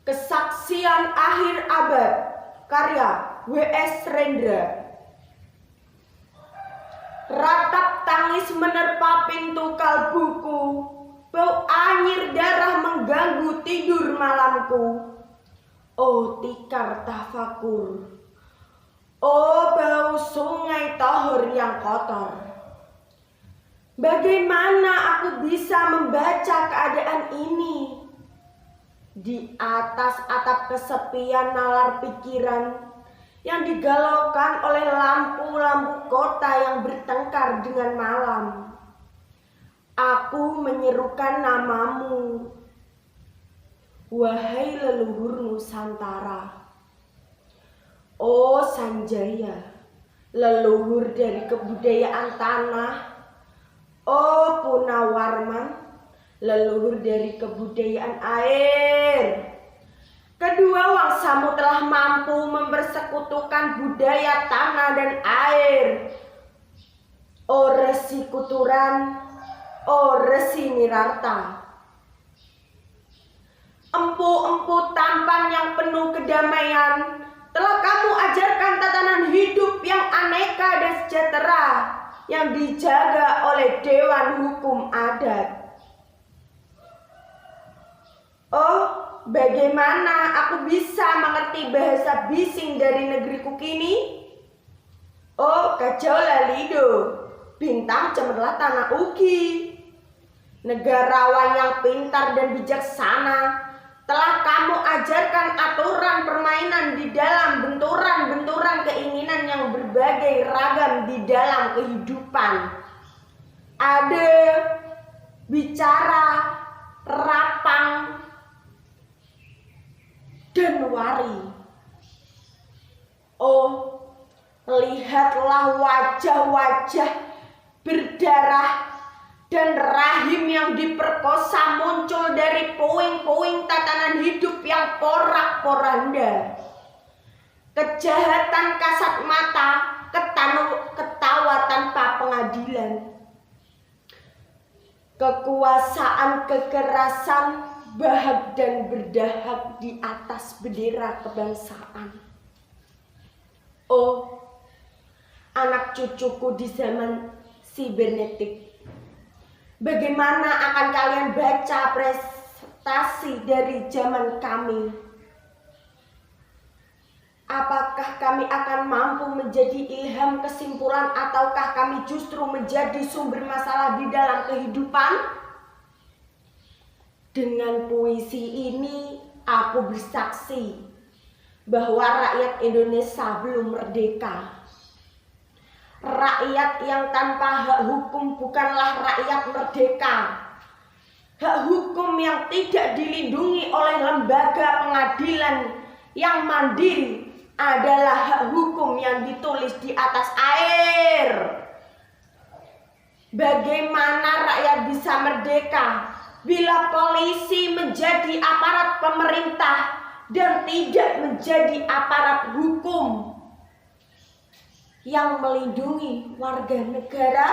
Kesaksian Akhir Abad, karya W.S. Rendra. Ratap tangis menerpa pintu kalbuku, bau anyir darah mengganggu tidur malamku. Oh tikar tafakur, oh bau sungai Tohor yang kotor. Bagaimana aku bisa membaca keadaan ini? Di atas atap kesepian nalar pikiran yang digalaukan oleh lampu-lampu kota yang bertengkar dengan malam. Aku menyerukan namamu, wahai leluhur Nusantara. Oh Sanjaya, leluhur dari kebudayaan tanah. Oh Punawarman, leluhur dari kebudayaan air. Kedua wangsamu telah mampu mempersekutukan budaya tanah dan air. O Resi Kuturan, O Resi Mirarta. Empu-empu tampan yang penuh kedamaian telah kamu ajarkan tatanan hidup yang aneka dan sejahtera yang dijaga oleh Dewan Hukum Adat. Oh, bagaimana aku bisa mengerti bahasa bising dari negeriku kini? Oh, kacau lalido, bintang cemerlang tanah ugi. Negarawan yang pintar dan bijaksana, telah kamu ajarkan aturan permainan di dalam benturan-benturan keinginan yang berbagai ragam di dalam kehidupan. Ada bicara, rapang, dan wari. Oh, lihatlah wajah-wajah berdarah dan rahim yang diperkosa muncul dari puing-puing tatanan hidup yang porak-poranda. Kejahatan kasat mata, ketawa tanpa pengadilan. Kekuasaan kekerasan bahag dan berdahak di atas bendera kebangsaan. Oh, anak cucuku di zaman sibernetik, bagaimana akan kalian baca prestasi dari zaman kami? Apakah kami akan mampu menjadi ilham kesimpulan ataukah kami justru menjadi sumber masalah di dalam kehidupan? Dengan puisi ini aku bersaksi bahwa rakyat Indonesia belum merdeka. Rakyat yang tanpa hak hukum bukanlah rakyat merdeka. Hak hukum yang tidak dilindungi oleh lembaga pengadilan yang mandiri adalah hak hukum yang ditulis di atas air. Bagaimana rakyat bisa merdeka bila polisi menjadi aparat pemerintah dan tidak menjadi aparat hukum yang melindungi warga negara?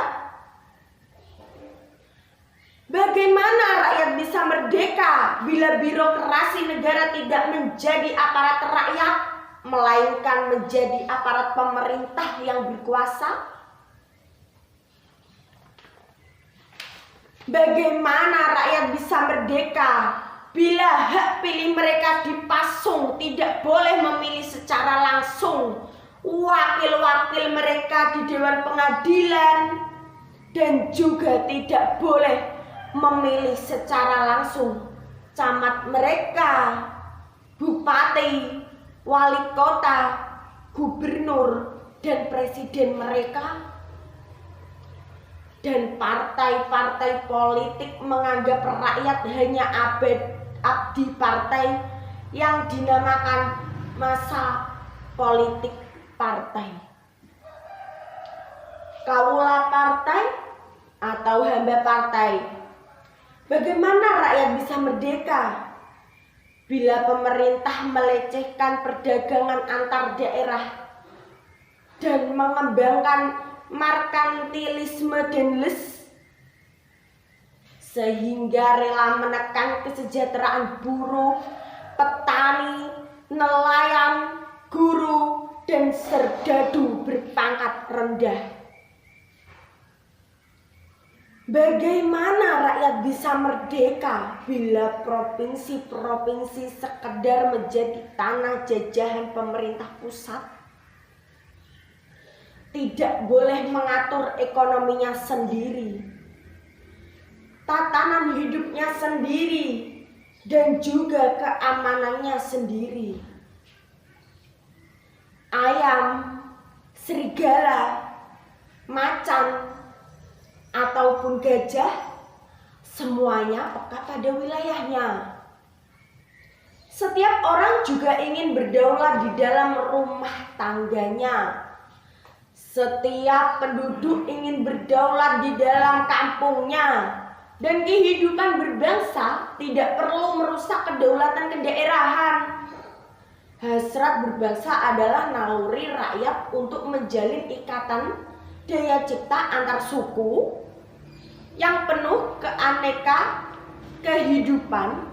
Bagaimana rakyat bisa merdeka bila birokrasi negara tidak menjadi aparat rakyat, melainkan menjadi aparat pemerintah yang berkuasa? Bagaimana rakyat bisa merdeka bila hak pilih mereka dipasung, tidak boleh memilih secara langsung wakil-wakil mereka di Dewan Pengadilan, dan juga tidak boleh memilih secara langsung camat mereka, bupati, wali kota, gubernur, dan presiden mereka? Dan partai-partai politik menganggap rakyat hanya abdi partai yang dinamakan masa politik partai. Kaulah partai atau hamba partai. Bagaimana rakyat bisa merdeka bila pemerintah melecehkan perdagangan antar daerah dan mengembangkan merkantilisme dan sehingga rela menekan kesejahteraan buruh, petani, petani, nelayan, guru, dan serdadu berpangkat rendah. Bagaimana rakyat bisa merdeka bila provinsi-provinsi sekedar menjadi tanah jajahan pemerintah pusat? Tidak boleh mengatur ekonominya sendiri, tatanan hidupnya sendiri, dan juga keamanannya sendiri. Ayam, serigala, macan, ataupun gajah, semuanya peka pada wilayahnya. Setiap orang juga ingin berdaulat di dalam rumah tangganya. Setiap penduduk ingin berdaulat di dalam kampungnya. Dan kehidupan berbangsa tidak perlu merusak kedaulatan kedaerahan. Hasrat berbangsa adalah naluri rakyat untuk menjalin ikatan daya cipta antar suku yang penuh keaneka kehidupan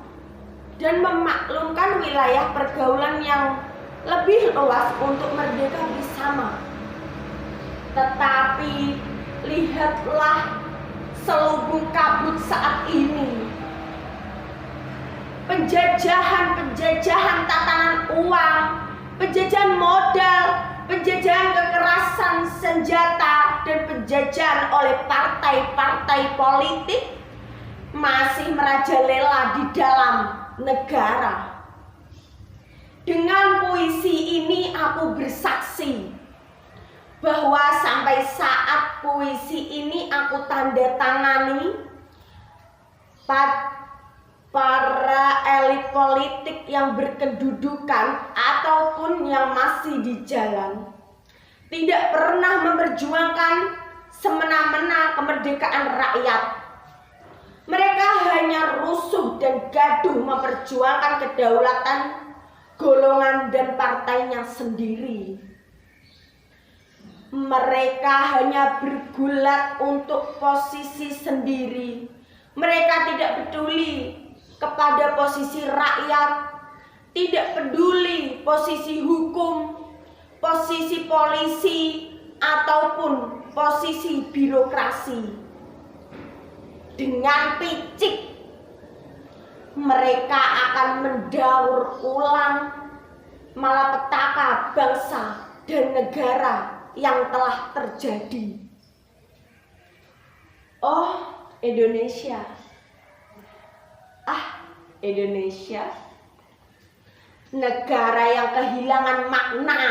dan memaklumkan wilayah pergaulan yang lebih luas untuk merdeka bersama. Tetapi lihatlah selubung kabut saat ini. Penjajahan tatanan uang, penjajahan modal, penjajahan kekerasan senjata, dan penjajahan oleh partai-partai politik masih merajalela di dalam negara. Dengan puisi ini aku bersaksi bahwa sampai saat puisi ini aku tanda tangani, para elit politik yang berkedudukan ataupun yang masih di jalan tidak pernah memperjuangkan semena-mena kemerdekaan rakyat. Mereka hanya rusuh dan gaduh memperjuangkan kedaulatan golongan dan partainya sendiri. Mereka hanya bergulat untuk posisi sendiri. Mereka tidak peduli kepada posisi rakyat, tidak peduli posisi hukum, posisi polisi, ataupun posisi birokrasi. Dengan picik, mereka akan mendaur ulang malapetaka bangsa dan negara yang telah terjadi. Oh, Indonesia. Indonesia, negara yang kehilangan makna.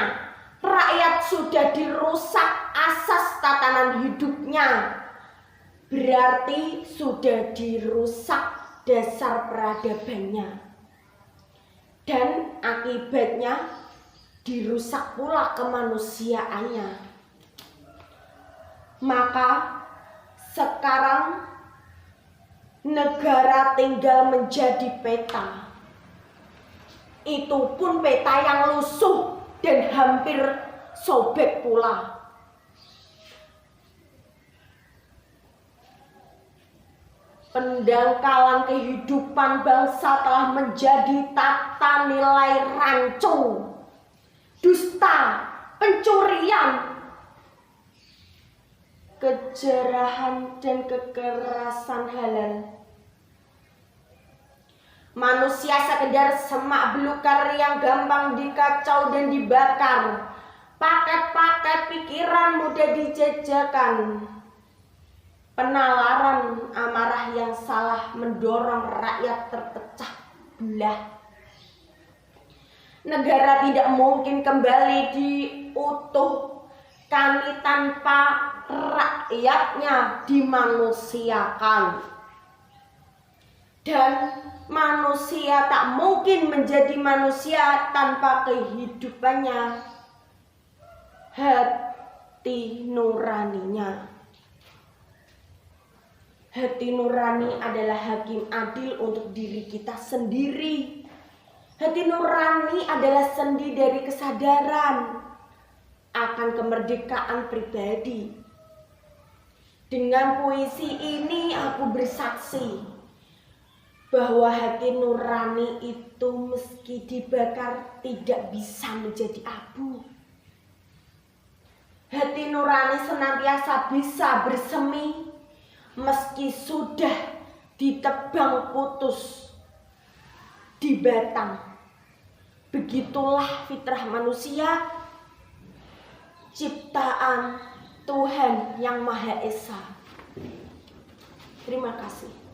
Rakyat sudah dirusak asas tatanan hidupnya, berarti sudah dirusak dasar peradabannya, dan akibatnya dirusak pula kemanusiaannya. Maka sekarang negara tinggal menjadi peta. Itu pun peta yang lusuh dan hampir sobek pula. Pendangkalan kehidupan bangsa telah menjadi tata nilai rancu, dusta, pencurian, kejarahan, dan kekerasan halal. Manusia sekedar semak belukar yang gampang dikacau dan dibakar. Paket-paket pikiran mudah dijajakan. Penalaran amarah yang salah mendorong rakyat terpecah belah. Negara tidak mungkin kembali diutuhkan tanpa rakyatnya dimanusiakan. Dan manusia tak mungkin menjadi manusia tanpa kehidupannya, hati nuraninya. Hati nurani adalah hakim adil untuk diri kita sendiri. Hati nurani adalah sendi dari kesadaran akan kemerdekaan pribadi. Dengan puisi ini aku bersaksi bahwa hati nurani itu meski dibakar tidak bisa menjadi abu. Hati nurani senantiasa bisa bersemi meski sudah ditebang putus di batang. Begitulah fitrah manusia, ciptaan Tuhan yang Maha Esa. Terima kasih.